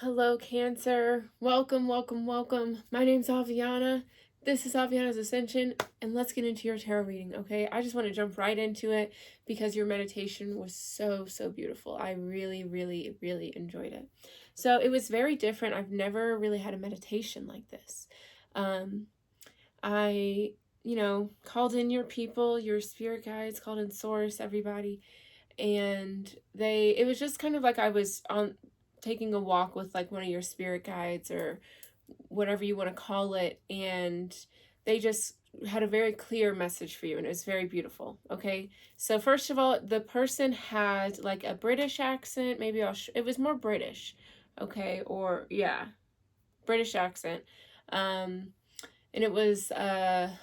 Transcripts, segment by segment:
Hello, Cancer. Welcome, welcome, welcome. My name's Aviana. This is Aviana's Ascension, and let's get into your tarot reading, okay? I just want to jump right into it because your meditation was so beautiful. I really enjoyed it. So it was very different. I've never really had a meditation like this. Um, I, called in your people, your spirit guides, called in Source, everybody, and it was just kind of like I was on taking a walk with like one of your spirit guides or whatever you want to call it, and they just had a very clear message for you, and it was very beautiful. Okay, so first of all, the person had like a British accent. Maybe it was more British. Okay, or yeah, British accent. um and it was I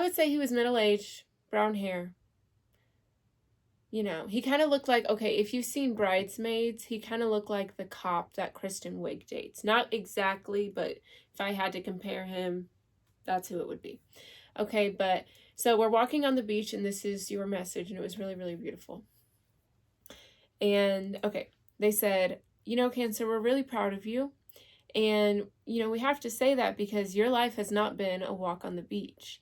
would say he was middle-aged, brown hair. He kind of looked like, okay, if you've seen Bridesmaids, he kind of looked like the cop that Kristen Wiig dates. Not exactly, but if I had to compare him, that's who it would be. Okay, but so we're walking on the beach, and this is your message, and it was really beautiful. And okay, they said, Cancer, we're really proud of you. And, we have to say that because your life has not been a walk on the beach.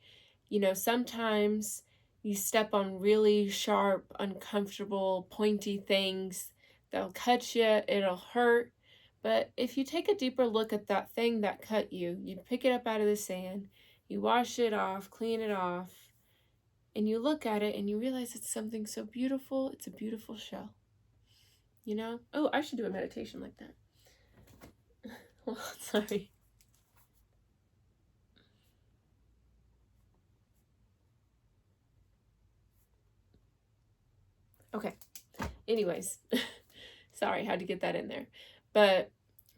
Sometimes you step on really sharp, uncomfortable, pointy things that'll cut you, it'll hurt. But if you take a deeper look at that thing that cut you, you pick it up out of the sand, you wash it off, clean it off, and you look at it and you realize it's something so beautiful. It's a beautiful shell. Oh, I should do a meditation like that. Well, sorry. Okay. Anyways, sorry, I had to get that in there. But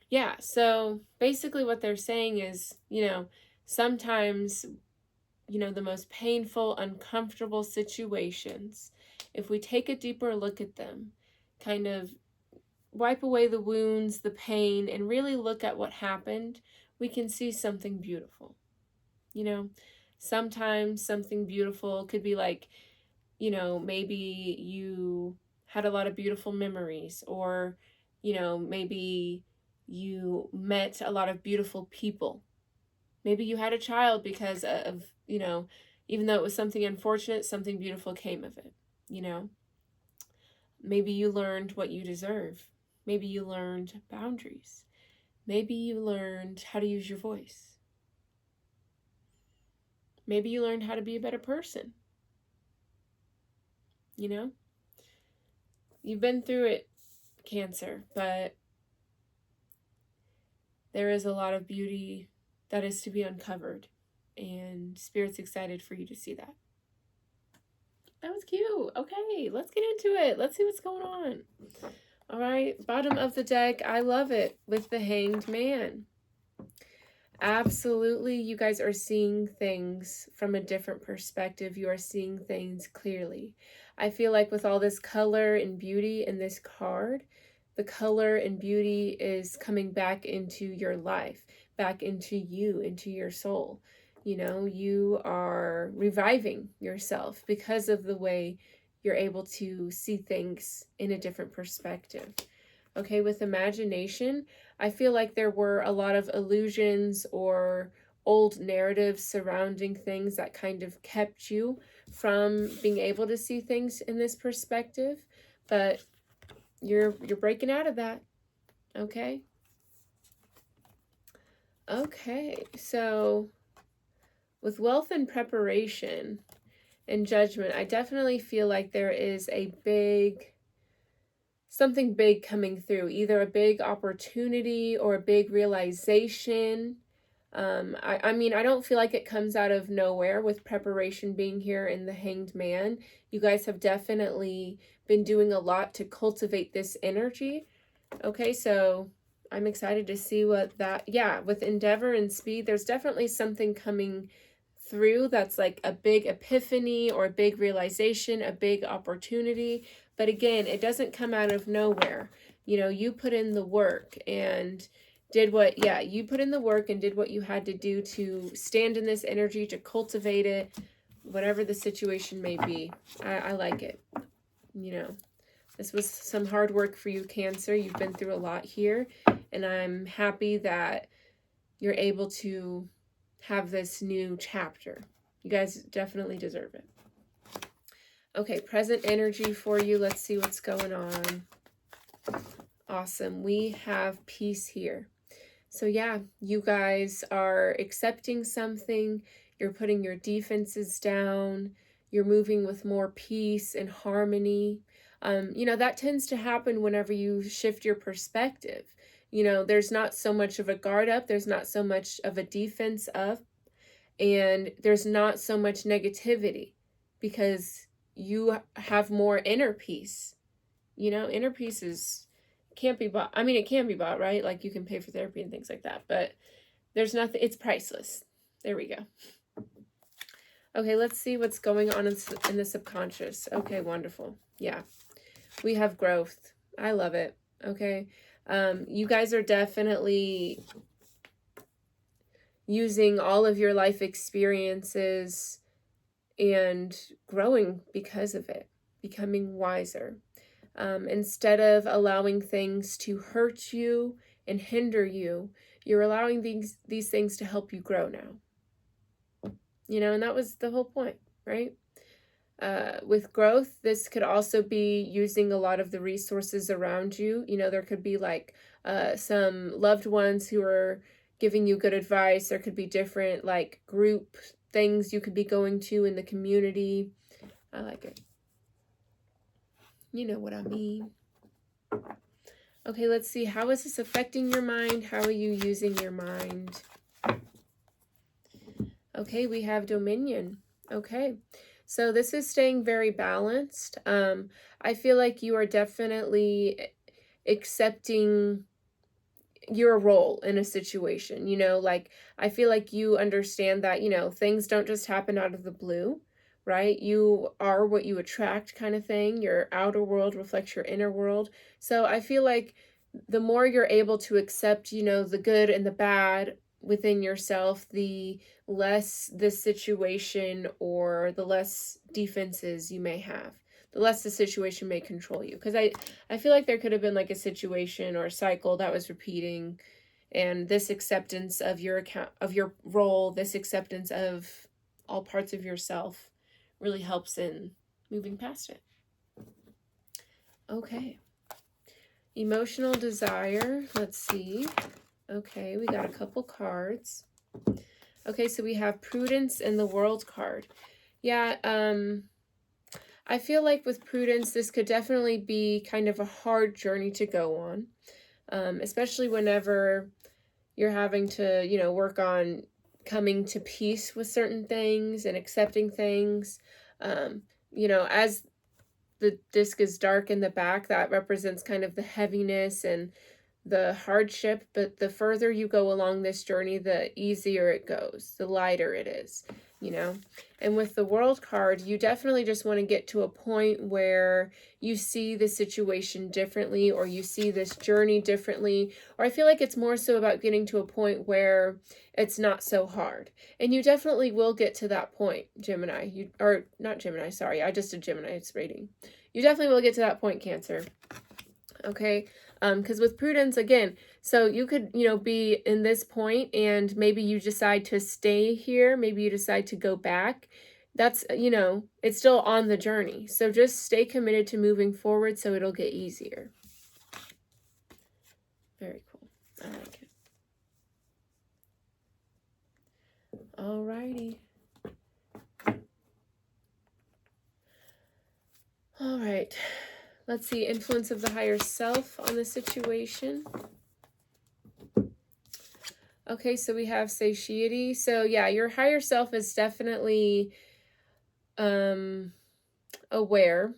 yeah, so basically what they're saying is, sometimes, the most painful, uncomfortable situations, if we take a deeper look at them, kind of wipe away the wounds, the pain, and really look at what happened, we can see something beautiful. Sometimes something beautiful could be like, maybe you had a lot of beautiful memories, or, maybe you met a lot of beautiful people. Maybe you had a child because of, even though it was something unfortunate, something beautiful came of it, you know? Maybe you learned what you deserve. Maybe you learned boundaries. Maybe you learned how to use your voice. Maybe you learned how to be a better person, you know? You've been through it, Cancer, but there is a lot of beauty that is to be uncovered, and Spirit's excited for you to see that. That was cute. Okay, let's get into it. Let's see what's going on. All right, bottom of the deck, I love it, with the Hanged Man. Absolutely, you guys are seeing things from a different perspective. You are seeing things clearly. I feel like with all this color and beauty in this card, the color and beauty is coming back into your life, back into you, into your soul. You are reviving yourself because of the way you're able to see things in a different perspective. Okay, with imagination, I feel like there were a lot of illusions or old narratives surrounding things that kind of kept you from being able to see things in this perspective, but you're breaking out of that. Okay? Okay. So, with wealth and preparation and judgment, I definitely feel like there is something big coming through, either a big opportunity or a big realization. I mean, I don't feel like it comes out of nowhere with preparation being here in the Hanged Man. You guys have definitely been doing a lot to cultivate this energy. Okay, so I'm excited to see what with endeavor and speed, there's definitely something coming through that's like a big epiphany or a big realization, a big opportunity. But again, it doesn't come out of nowhere. You put in the work and you put in the work and did what you had to do to stand in this energy, to cultivate it, whatever the situation may be. I like it, This was some hard work for you, Cancer. You've been through a lot here, and I'm happy that you're able to have this new chapter. You guys definitely deserve it. Okay, present energy for you. Let's see what's going on. Awesome. We have peace here. So yeah, you guys are accepting something. You're putting your defenses down. You're moving with more peace and harmony. That tends to happen whenever you shift your perspective. There's not so much of a guard up. There's not so much of a defense up. And there's not so much negativity because you have more inner peace. Inner peace can't be bought. I mean, it can be bought, right? Like you can pay for therapy and things like that, but there's nothing, it's priceless. There we go. Okay, let's see what's going on in the subconscious. Okay, wonderful. Yeah, we have growth. I love it. Okay, you guys are definitely using all of your life experiences and growing because of it, becoming wiser. Instead of allowing things to hurt you and hinder you, you're allowing these things to help you grow now. And that was the whole point, right? With growth, this could also be using a lot of the resources around you. There could be like some loved ones who are giving you good advice. There could be different like group things you could be going to in the community. I like it. You know what I mean. Okay, let's see. How is this affecting your mind? How are you using your mind? Okay, we have dominion. Okay, so this is staying very balanced. I feel like you are definitely accepting your role in a situation. Like I feel like you understand that, things don't just happen out of the blue. Right? You are what you attract kind of thing. Your outer world reflects your inner world. So I feel like the more you're able to accept, the good and the bad within yourself, the less the situation or the less defenses you may have, the less the situation may control you. Because I feel like there could have been like a situation or a cycle that was repeating, and this acceptance of your role, this acceptance of all parts of yourself really helps in moving past it. Okay. Emotional desire. Let's see. Okay, we got a couple cards. Okay, so we have prudence and the world card. Yeah, I feel like with prudence, this could definitely be kind of a hard journey to go on, especially whenever you're having to, work on coming to peace with certain things and accepting things. As the disc is dark in the back, that represents kind of the heaviness and the hardship, but the further you go along this journey, the easier it goes, the lighter it is, And with the world card, you definitely just want to get to a point where you see the situation differently, or you see this journey differently, or I feel like it's more so about getting to a point where it's not so hard. And you definitely will get to that point, Gemini. Not Gemini, sorry, I just did Gemini, it's rating. You definitely will get to that point, Cancer. Okay, because with prudence, again, so you could, be in this point and maybe you decide to stay here. Maybe you decide to go back. That's, it's still on the journey. So just stay committed to moving forward so it'll get easier. Very cool. I like it. Alrighty. All right. Let's see, influence of the higher self on the situation. Okay, so we have satiety. So yeah, your higher self is definitely aware,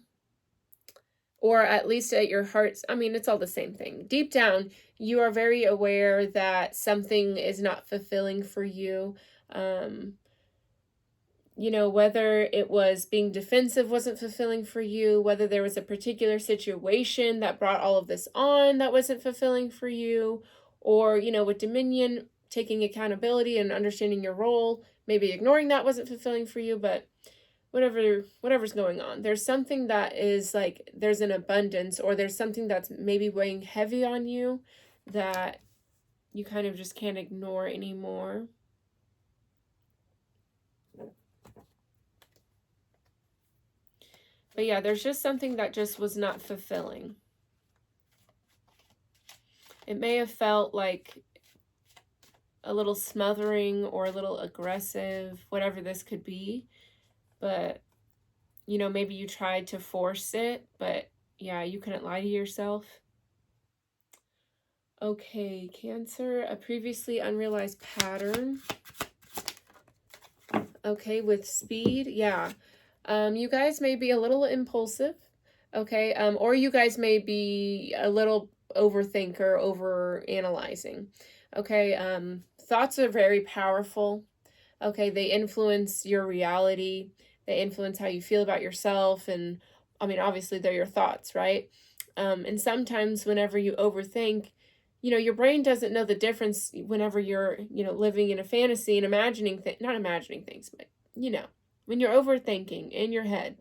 or at least at your heart's, it's all the same thing. Deep down, you are very aware that something is not fulfilling for you. Whether it was being defensive wasn't fulfilling for you, whether there was a particular situation that brought all of this on that wasn't fulfilling for you, or, with dominion, taking accountability and understanding your role, maybe ignoring that wasn't fulfilling for you, but whatever's going on. There's something that is like there's an abundance, or there's something that's maybe weighing heavy on you that you kind of just can't ignore anymore. But yeah, there's just something that just was not fulfilling. It may have felt like a little smothering or a little aggressive, whatever this could be. But, you know, maybe you tried to force it, but yeah, you couldn't lie to yourself. Okay, Cancer, a previously unrealized pattern. Okay, with speed, yeah. You guys may be a little impulsive, okay? Or you guys may be a little overthinker, over analyzing. Okay, thoughts are very powerful. Okay, they influence your reality. They influence how you feel about yourself, and I mean, obviously they're your thoughts, right? And sometimes whenever you overthink, you know, your brain doesn't know the difference whenever you're, you know, living in a fantasy and imagining things, not imagining things, but, you know, when you're overthinking in your head,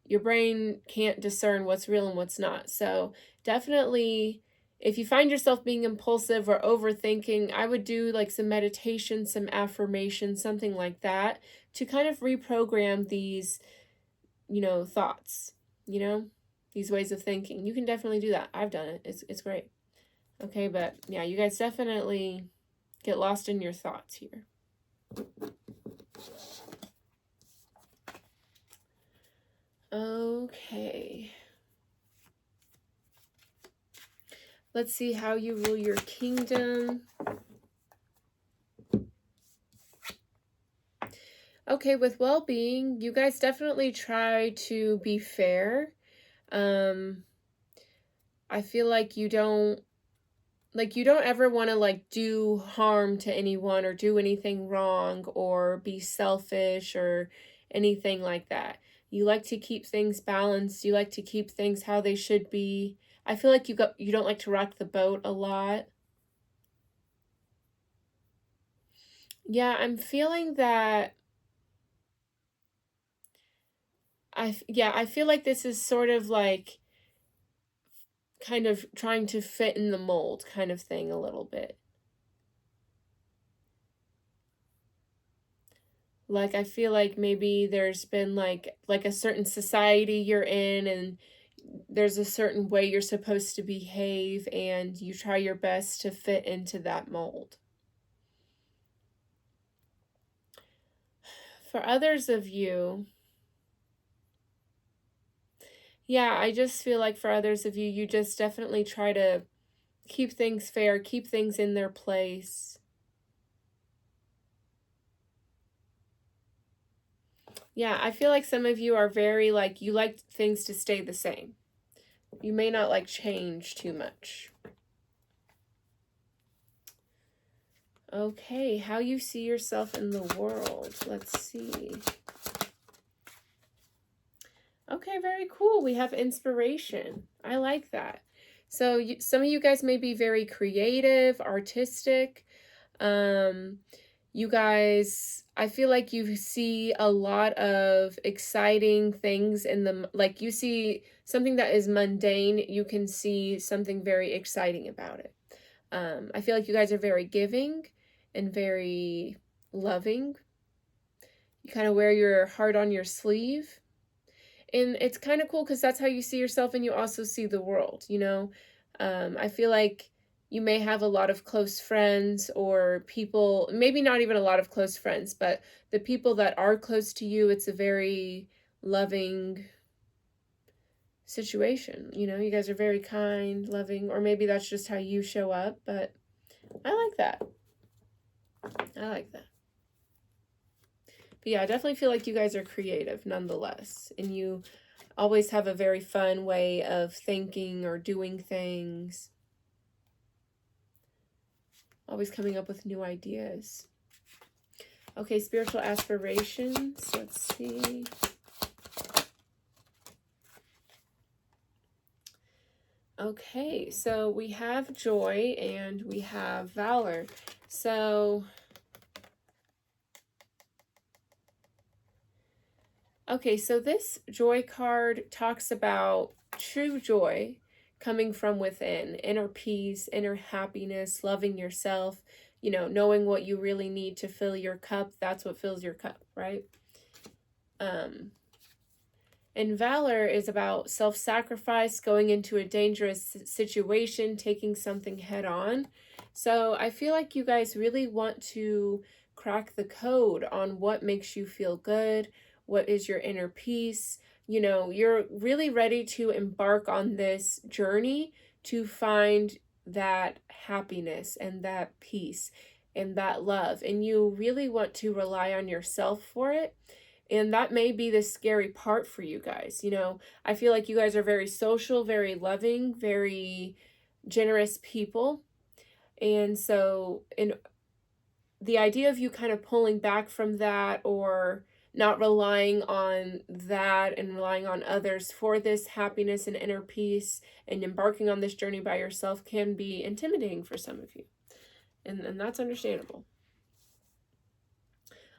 your brain can't discern what's real and what's not. So definitely, if you find yourself being impulsive or overthinking, I would do like some meditation, some affirmation, something like that to kind of reprogram these, you know, thoughts, you know, these ways of thinking. You can definitely do that. I've done it. It's great. Okay, but yeah, you guys definitely get lost in your thoughts here. Okay. Let's see how you rule your kingdom. Okay, with well-being, you guys definitely try to be fair. I feel like you don't ever want to like do harm to anyone or do anything wrong or be selfish or anything like that. You like to keep things balanced. You like to keep things how they should be. I feel like you don't like to rock the boat a lot. Yeah, I'm feeling that I feel like this is sort of like kind of trying to fit in the mold kind of thing a little bit. Like I feel like maybe there's been like a certain society you're in, and there's a certain way you're supposed to behave, and you try your best to fit into that mold. For others of you, yeah, I just feel like for others of you, you just definitely try to keep things fair, keep things in their place. Yeah, I feel like some of you are very like, you like things to stay the same. You may not like change too much. Okay, how you see yourself in the world. Let's see. Okay, very cool. We have inspiration. I like that. So some of you guys may be very creative, artistic. You guys, I feel like you see a lot of exciting things in the, like you see something that is mundane, you can see something very exciting about it. I feel like you guys are very giving and very loving. You kind of wear your heart on your sleeve. And it's kind of cool because that's how you see yourself, and you also see the world, you know? I feel like you may have a lot of close friends or people, maybe not even a lot of close friends, but the people that are close to you, it's a very loving situation. You know, you guys are very kind, loving, or maybe that's just how you show up, but I like that. I like that. But yeah, I definitely feel like you guys are creative nonetheless, and you always have a very fun way of thinking or doing things. Always coming up with new ideas. Okay, spiritual aspirations. Let's see. Okay, so we have joy and we have valor. So Okay, so this joy card talks about true joy coming from within, inner peace, inner happiness, loving yourself, knowing what you really need to fill your cup. That's what fills your cup, right? And valor is about self-sacrifice, going into a dangerous situation, taking something head on. So I feel like you guys really want to crack the code on what makes you feel good, what is your inner peace. You're really ready to embark on this journey to find that happiness and that peace and that love. And you really want to rely on yourself for it. And that may be the scary part for you guys. I feel like you guys are very social, very loving, very generous people. And so, the idea of you kind of pulling back from that, or not relying on that and relying on others for this happiness and inner peace and embarking on this journey by yourself, can be intimidating for some of you. And that's understandable.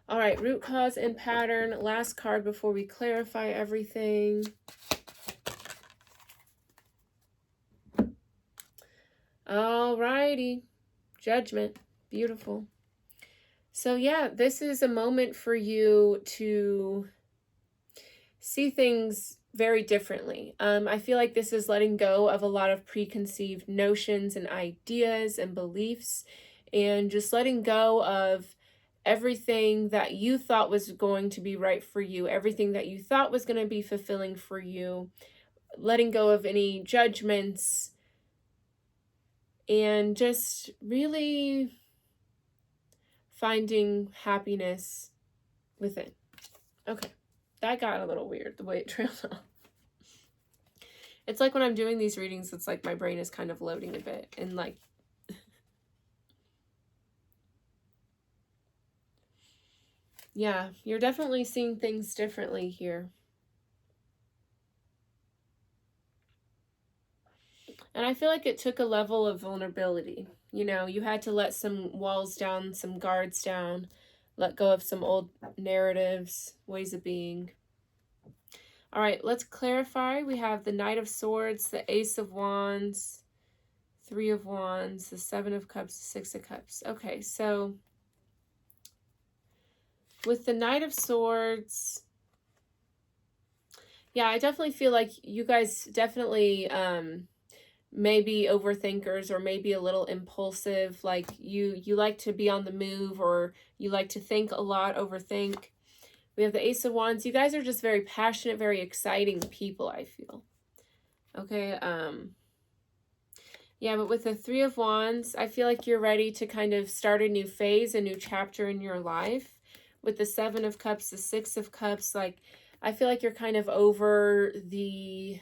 All right, root cause and pattern. Last card before we clarify everything. All righty. Judgment. Beautiful. So yeah, this is a moment for you to see things very differently. I feel like this is letting go of a lot of preconceived notions and ideas and beliefs, and just letting go of everything that you thought was going to be right for you, everything that you thought was going to be fulfilling for you, letting go of any judgments, and just really finding happiness within. Okay, that got a little weird the way it trailed off. It's like when I'm doing these readings, it's like my brain is kind of loading a bit, and like yeah, you're definitely seeing things differently here. And I feel like it took a level of vulnerability. You had to let some walls down, some guards down, let go of some old narratives, ways of being. All right, let's clarify. We have the Knight of Swords, the Ace of Wands, Three of Wands, the Seven of Cups, the Six of Cups. Okay, so with the Knight of Swords, yeah, I definitely feel like you guys definitely maybe overthinkers, or maybe a little impulsive. Like you like to be on the move, or you like to think a lot, overthink. We have the Ace of Wands. You guys are just very passionate, very exciting people, I feel. Okay, yeah, but with the Three of Wands, I feel like you're ready to kind of start a new phase, a new chapter in your life. With the Seven of Cups, the Six of Cups, like, I feel like you're kind of over the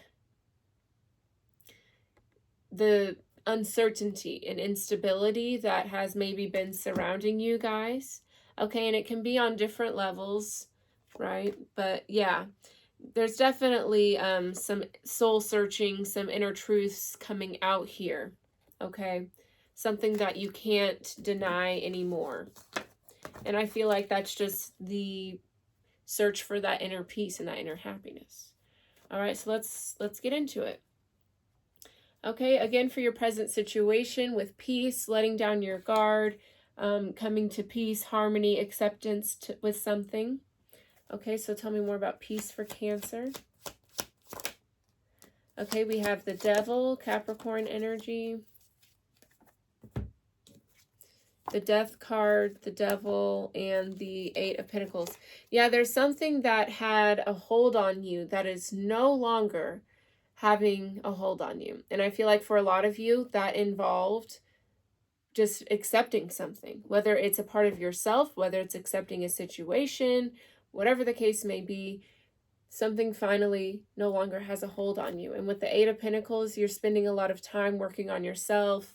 uncertainty and instability that has maybe been surrounding you guys. Okay, and it can be on different levels, right? But yeah, there's definitely some soul searching, some inner truths coming out here. Okay, something that you can't deny anymore. And I feel like that's just the search for that inner peace and that inner happiness. All right, so let's get into it. Okay, again, for your present situation, with peace, letting down your guard, coming to peace, harmony, acceptance with something. Okay, so tell me more about peace for Cancer. Okay, we have the Devil, Capricorn energy. The Death card, the Devil, and the Eight of Pentacles. Yeah, there's something that had a hold on you that is no longer having a hold on you. And I feel like for a lot of you, that involved just accepting something, whether it's a part of yourself, whether it's accepting a situation, whatever the case may be. Something finally no longer has a hold on you. And with the Eight of Pentacles, you're spending a lot of time working on yourself.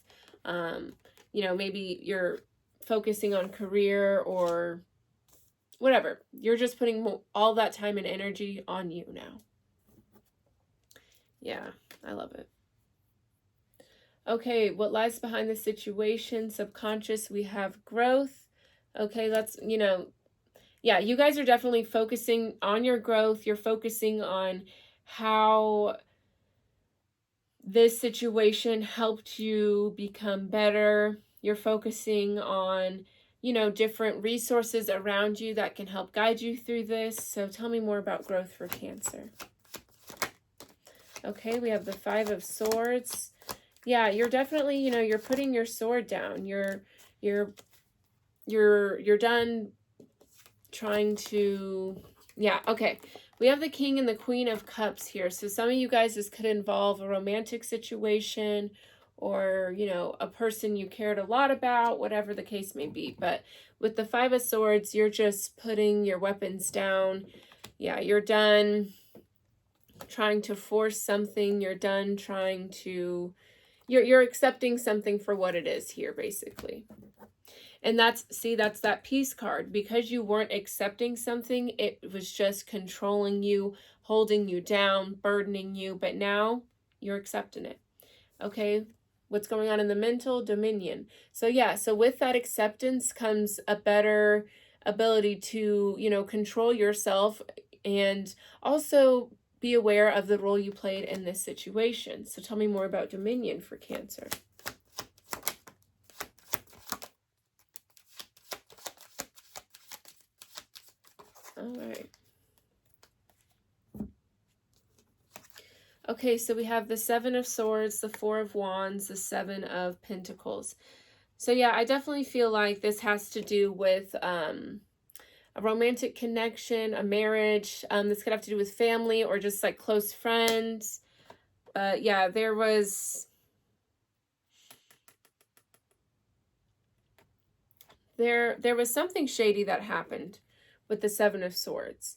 Maybe you're focusing on career or whatever. You're just putting all that time and energy on you now. Yeah, I love it. Okay, what lies behind the situation? Subconscious, we have growth. Okay, that's, yeah, you guys are definitely focusing on your growth. You're focusing on how this situation helped you become better. You're focusing on, you know, different resources around you that can help guide you through this. So tell me more about growth for Cancer. Okay, we have the Five of Swords. Yeah, you're definitely, you know, you're putting your sword down. You're done trying to, yeah, okay. We have the King and the Queen of Cups here. So some of you guys, this could involve a romantic situation or, you know, a person you cared a lot about, whatever the case may be. But with the Five of Swords, you're just putting your weapons down. Yeah, you're done trying to force something. You're done trying to, you're accepting something for what it is here, basically. And that's, see, that's that peace card. Because you weren't accepting something, it was just controlling you, holding you down, burdening you. But now you're accepting it. Okay? What's going on in the mental? Dominion. So yeah, so with that acceptance comes a better ability to, you know, control yourself and also be aware of the role you played in this situation. So tell me more about Dominion for Cancer. All right. Okay, so we have the Seven of Swords, the Four of Wands, the Seven of Pentacles. So yeah, I definitely feel like this has to do with a romantic connection, a marriage. This could have to do with family or just like close friends. Yeah, there was something shady that happened with the Seven of Swords.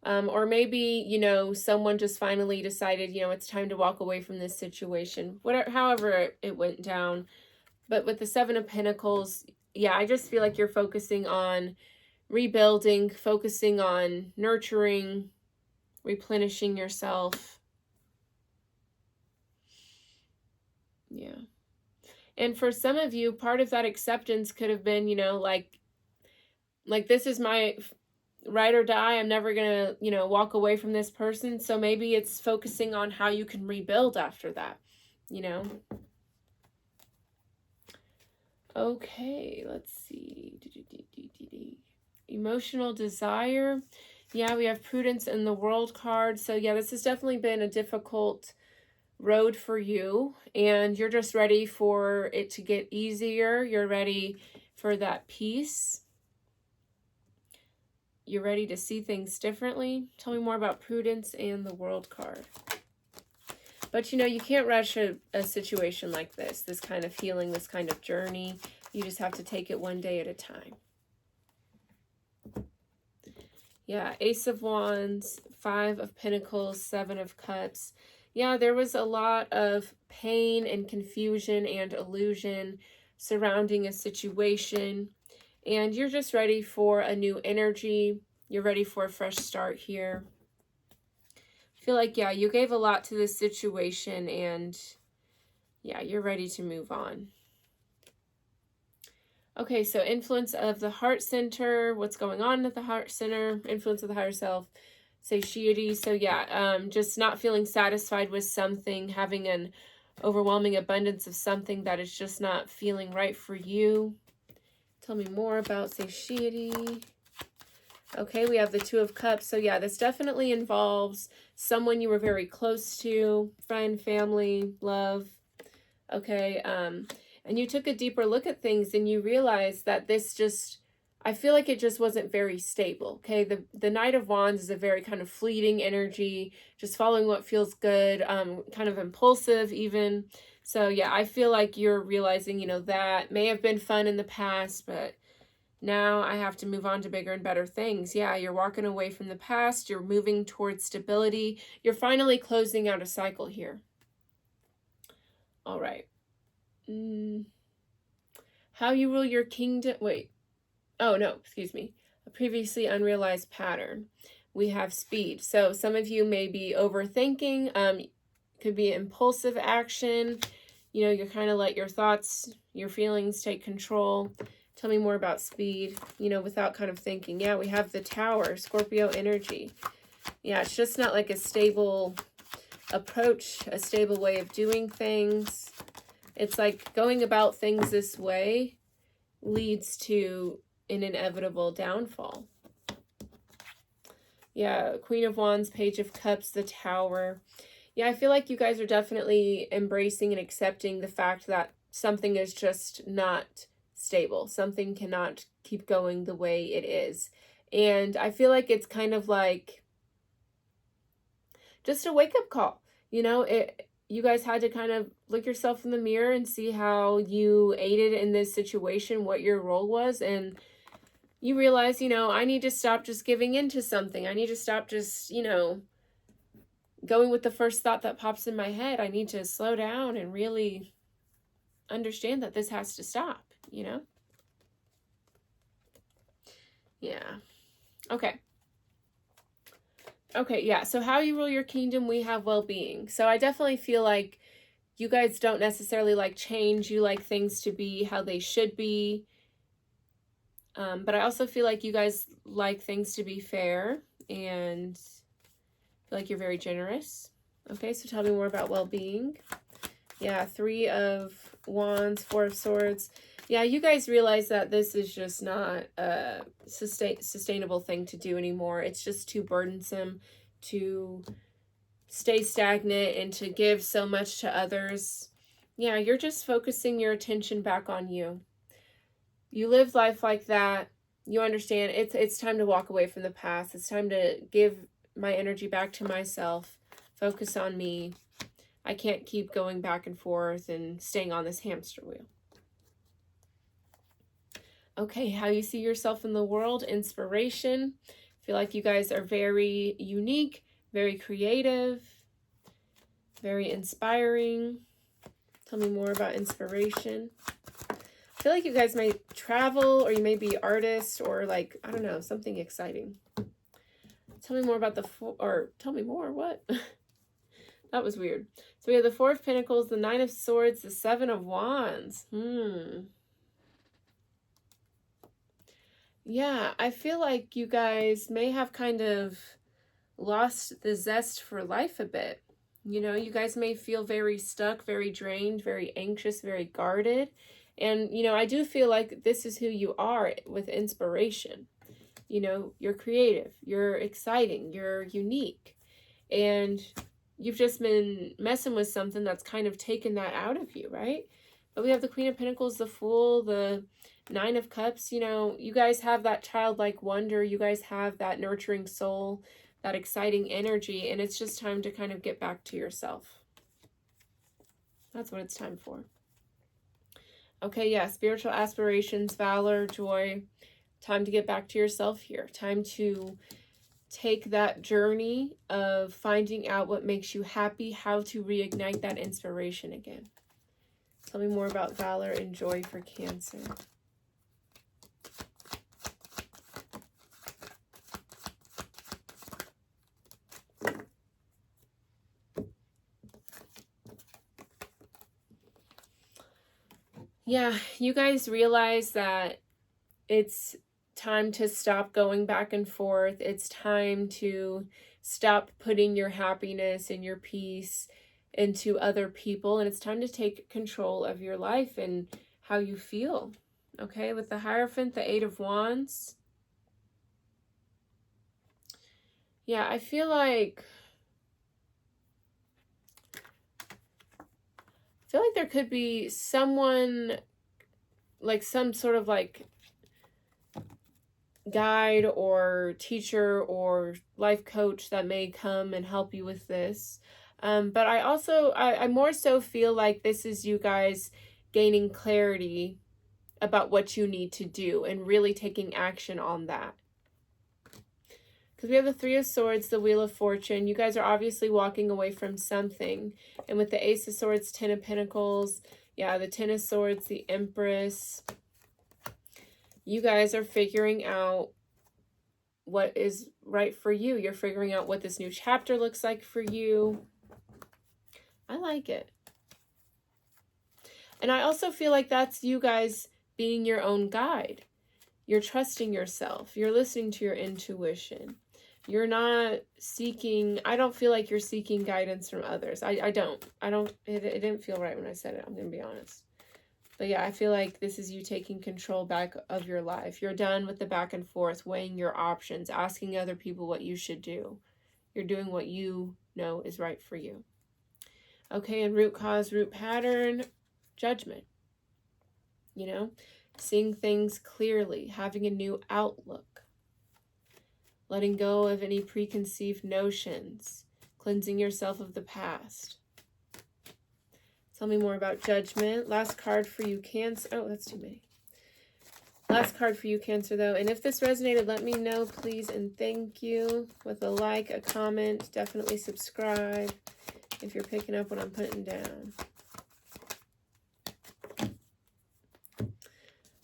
Or maybe, you know, someone just finally decided, you know, it's time to walk away from this situation. Whatever, however it went down. But with the Seven of Pentacles, yeah, I just feel like you're focusing on rebuilding, focusing on nurturing, replenishing yourself. Yeah. And for some of you, part of that acceptance could have been, you know, like this is my ride or die. I'm never going to, you know, walk away from this person. So maybe it's focusing on how you can rebuild after that, you know. Okay, let's see. Emotional desire. Yeah, we have Prudence in the World card. So yeah, this has definitely been a difficult road for you, and you're just ready for it to get easier. You're ready for that peace. You're ready to see things differently. Tell me more about Prudence and the World card. But, you know, you can't rush a situation like this kind of healing, this kind of journey. You just have to take it one day at a time. Yeah, Ace of Wands, Five of Pentacles, Seven of Cups. Yeah, there was a lot of pain and confusion and illusion surrounding a situation. And you're just ready for a new energy. You're ready for a fresh start here. I feel like, yeah, you gave a lot to this situation and, yeah, you're ready to move on. Okay, so influence of the heart center. What's going on at the heart center? Influence of the higher self. Satiety. So yeah, just not feeling satisfied with something, having an overwhelming abundance of something that is just not feeling right for you. Tell me more about satiety. Okay, we have the Two of Cups. So yeah, this definitely involves someone you were very close to, friend, family, love. Okay, and you took a deeper look at things and you realized that this just, I feel like it just wasn't very stable. Okay, the Knight of Wands is a very kind of fleeting energy, just following what feels good, kind of impulsive even. So yeah, I feel like you're realizing, you know, that may have been fun in the past, but now I have to move on to bigger and better things. Yeah, you're walking away from the past. You're moving towards stability. You're finally closing out a cycle here. All right. How you rule your kingdom. Wait. Oh, no. Excuse me. A previously unrealized pattern. We have speed. So some of you may be overthinking. Could be impulsive action. You know, you're kind of let your thoughts, your feelings take control. Tell me more about speed, you know, without kind of thinking. Yeah, we have the Tower, Scorpio energy. Yeah, it's just not like a stable approach, a stable way of doing things. It's like going about things this way leads to an inevitable downfall. Yeah, Queen of Wands, Page of Cups, the Tower. Yeah, I feel like you guys are definitely embracing and accepting the fact that something is just not stable. Something cannot keep going the way it is. And I feel like it's kind of like just a wake-up call. You know, you guys had to kind of look yourself in the mirror and see how you aided in this situation, what your role was, and you realize, you know, I need to stop just giving into something. I need to stop just, you know, going with the first thought that pops in my head. I need to slow down and really understand that this has to stop, you know? Yeah. Okay. Okay, yeah. So how you rule your kingdom, we have well-being. So I definitely feel like you guys don't necessarily like change. You like things to be how they should be. But I also feel like you guys like things to be fair and feel like you're very generous. Okay, so tell me more about well-being. Yeah, 3 of Wands, 4 of Swords. Yeah, you guys realize that this is just not a sustainable thing to do anymore. It's just too burdensome to stay stagnant and to give so much to others. Yeah, you're just focusing your attention back on you. You live life like that. You understand it's time to walk away from the past. It's time to give my energy back to myself. Focus on me. I can't keep going back and forth and staying on this hamster wheel. Okay, how you see yourself in the world, inspiration. I feel like you guys are very unique, very creative, very inspiring. Tell me more about inspiration. I feel like you guys may travel, or you may be artists, or like, I don't know, something exciting. Tell me more about tell me more, what? That was weird. So we have the 4 of Pentacles, the 9 of Swords, the 7 of Wands. Yeah, I feel like you guys may have kind of lost the zest for life a bit. You know, you guys may feel very stuck, very drained, very anxious, very guarded. And, you know, I do feel like this is who you are with inspiration. You know, you're creative, you're exciting, you're unique. And you've just been messing with something that's kind of taken that out of you, right? But we have the Queen of Pentacles, the Fool, the 9 of Cups. You know, you guys have that childlike wonder. You guys have that nurturing soul, that exciting energy. And it's just time to kind of get back to yourself. That's what it's time for. Okay, yeah, spiritual aspirations, valor, joy. Time to get back to yourself here. Time to take that journey of finding out what makes you happy, how to reignite that inspiration again. Tell me more about valor and joy for Cancer. Yeah, you guys realize that it's time to stop going back and forth. It's time to stop putting your happiness and your peace into other people. And it's time to take control of your life and how you feel. Okay, with the Hierophant, the 8 of Wands. Yeah, I feel like there could be someone, like some sort of like guide or teacher or life coach that may come and help you with this. But I also, I more so feel like this is you guys gaining clarity about what you need to do and really taking action on that. Because we have the 3 of Swords, the Wheel of Fortune. You guys are obviously walking away from something. And with the Ace of Swords, 10 of Pentacles, yeah, the 10 of Swords, the Empress. You guys are figuring out what is right for you. You're figuring out what this new chapter looks like for you. I like it. And I also feel like that's you guys being your own guide. You're trusting yourself. You're listening to your intuition. You're not seeking, I don't feel like you're seeking guidance from others. I don't, it didn't feel right when I said it. I'm going to be honest. But yeah, I feel like this is you taking control back of your life. You're done with the back and forth, weighing your options, asking other people what you should do. You're doing what you know is right for you. Okay, and root cause, root pattern, judgment. You know, seeing things clearly, having a new outlook, letting go of any preconceived notions, cleansing yourself of the past. Tell me more about judgment. Last card for you, Cancer. Oh, that's too many. Last card for you, Cancer, though. And if this resonated, let me know, please, and thank you. With a like, a comment, definitely subscribe if you're picking up what I'm putting down.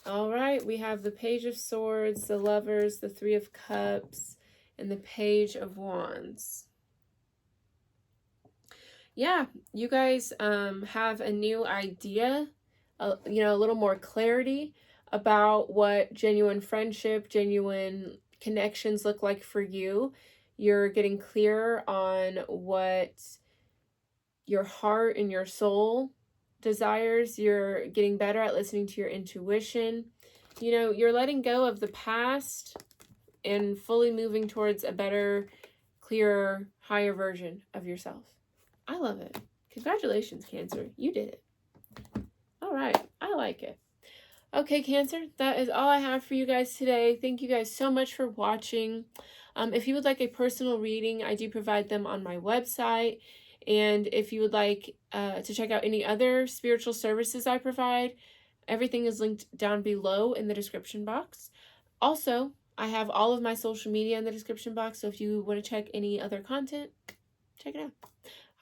All right, we have the Page of Swords, the Lovers, the Three of Cups, and the Page of Wands. Yeah, you guys have a new idea, you know, a little more clarity about what genuine friendship, genuine connections look like for you. You're getting clear on what your heart and your soul desires. You're getting better at listening to your intuition. You know, you're letting go of the past and fully moving towards a better, clearer, higher version of yourself. I love it. Congratulations, Cancer. You did it. All right. I like it. Okay, Cancer, that is all I have for you guys today. Thank you guys so much for watching. If you would like a personal reading, I do provide them on my website. And if you would like to check out any other spiritual services I provide, everything is linked down below in the description box. Also, I have all of my social media in the description box, so if you want to check any other content, check it out.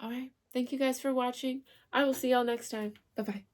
All right. Thank you guys for watching. I will see y'all next time. Bye-bye.